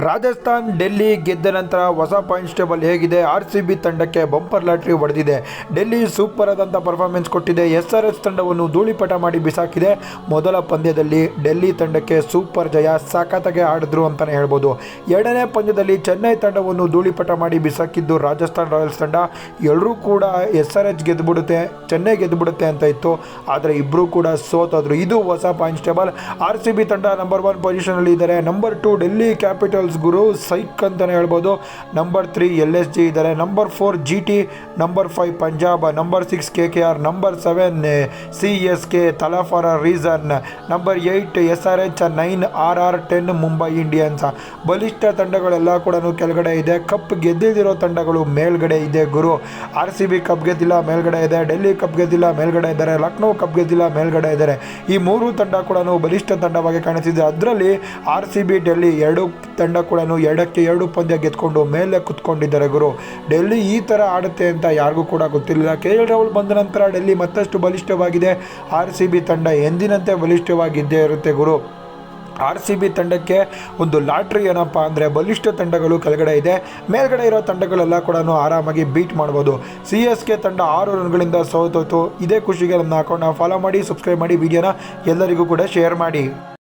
ರಾಜಸ್ಥಾನ್ ಡೆಲ್ಲಿ ಗೆದ್ದ ನಂತರ ಹೊಸ ಪಾಯಿಂಟ್ಸ್ ಟೇಬಲ್ ಹೇಗಿದೆ? RCB ತಂಡಕ್ಕೆ ಬಂಪರ್ ಲಾಟ್ರಿ ಹೊಡೆದಿದೆ. ಡೆಲ್ಲಿ ಸೂಪರ್ ಆದಂಥ ಪರ್ಫಾರ್ಮೆನ್ಸ್ ಕೊಟ್ಟಿದೆ. SRH ತಂಡವನ್ನು ಧೂಳಿಪಟ ಮಾಡಿ ಬಿಸಾಕಿದೆ. ಮೊದಲ ಪಂದ್ಯದಲ್ಲಿ ಡೆಲ್ಲಿ ತಂಡಕ್ಕೆ ಸೂಪರ್ ಜಯ, ಸಖತ್ತಾಗಿ ಆಡಿದ್ರು ಅಂತಲೇ ಹೇಳ್ಬೋದು. ಎರಡನೇ ಪಂದ್ಯದಲ್ಲಿ ಚೆನ್ನೈ ತಂಡವನ್ನು ಧೂಳಿಪಟ ಮಾಡಿ ಬಿಸಾಕಿದ್ದು ರಾಜಸ್ಥಾನ್ ರಾಯಲ್ಸ್ ತಂಡ. ಎಲ್ಲರೂ ಕೂಡ SRH ಗೆದ್ದುಬಿಡುತ್ತೆ, ಚೆನ್ನೈ ಗೆದ್ದುಬಿಡುತ್ತೆ ಅಂತ ಇತ್ತು. ಆದರೆ ಇಬ್ಬರು ಕೂಡ ಸೋತೋದ್ರು. ಇದು ಹೊಸ ಪಾಯಿಂಟ್ಸ್ ಟೇಬಲ್. RCB ತಂಡ ನಂಬರ್ 1 ಪೊಸಿಷನಲ್ಲಿ ಇದ್ದಾರೆ. ನಂಬರ್ 2 ಡೆಲ್ಲಿ ಕ್ಯಾಪಿಟಲ್ಸ್ ಗುರು ಸೈಕ್ ಅಂತಲೇ ಹೇಳ್ಬೋದು. ನಂಬರ್ 3 LSG ಇದ್ದಾರೆ. Number 4 GT, number 5 Punjab, number 6 KKR, number 7 CSK ತಲಾ for a reason, number 8 SRH, 9 RR, 10 Mumbai Indians. ಬಲಿಷ್ಠ ತಂಡಗಳೆಲ್ಲ ಕೂಡ ಕೆಳಗಡೆ ಇದೆ. ಕಪ್ ಗೆದ್ದಿರೋ ತಂಡಗಳು ಮೇಲ್ಗಡೆ ಇದೆ ಗುರು. RCB ಕಪ್ ಗೆದ್ದಿಲ್ಲ, ಮೇಲ್ಗಡೆ ಇದೆ. ಡೆಲ್ಲಿ ಕಪ್ ಗೆದ್ದಿಲ್ಲ, ಮೇಲ್ಗಡೆ ಇದ್ದಾರೆ. ಲಕ್ನೋ ಕಪ್ ಗೆದ್ದಿಲ್ಲ, ಮೇಲ್ಗಡೆ ಇದ್ದಾರೆ. ಈ ಮೂರು ತಂಡ ಕೂಡ ಬಲಿಷ್ಠ ತಂಡವಾಗಿ ಕಾಣಿಸಿದೆ. ಅದರಲ್ಲಿ RCB ಡೆಲ್ಲಿ ಎರಡು ತಂಡ ಕೂಡ 2-2 ಪಂದ್ಯ ಗೆದ್ಕೊಂಡು ಮೇಲೆ ಕುತ್ಕೊಂಡಿದ್ದಾರೆ ಗುರು. ಡೆಲ್ಲಿ ಈ ಥರ ಆಡುತ್ತೆ ಅಂತ ಯಾರಿಗೂ ಕೂಡ ಗೊತ್ತಿರಲಿಲ್ಲ. KL ರಾಹುಲ್ ಬಂದ ನಂತರ ಡೆಲ್ಲಿ ಮತ್ತಷ್ಟು ಬಲಿಷ್ಠವಾಗಿದೆ. RCB ತಂಡ ಎಂದಿನಂತೆ ಬಲಿಷ್ಠವಾಗಿದ್ದೇ ಇರುತ್ತೆ ಗುರು. RCB ತಂಡಕ್ಕೆ ಒಂದು ಲಾಟ್ರಿ ಏನಪ್ಪ ಅಂದರೆ ಬಲಿಷ್ಠ ತಂಡಗಳು ಕೆಳಗಡೆ ಇದೆ, ಮೇಲ್ಗಡೆ ಇರೋ ತಂಡಗಳೆಲ್ಲ ಕೂಡ ಆರಾಮಾಗಿ ಬೀಟ್ ಮಾಡ್ಬೋದು. CSK ತಂಡ 6 ರನ್ಗಳಿಂದ ಸೋತೋತು. ಇದೇ ಖುಷಿಗೆ ನಮ್ಮ ಅಕೌಂಟ್ನ ಫಾಲೋ ಮಾಡಿ, ಸಬ್ಸ್ಕ್ರೈಬ್ ಮಾಡಿ, ವಿಡಿಯೋನ ಎಲ್ಲರಿಗೂ ಕೂಡ ಶೇರ್ ಮಾಡಿ.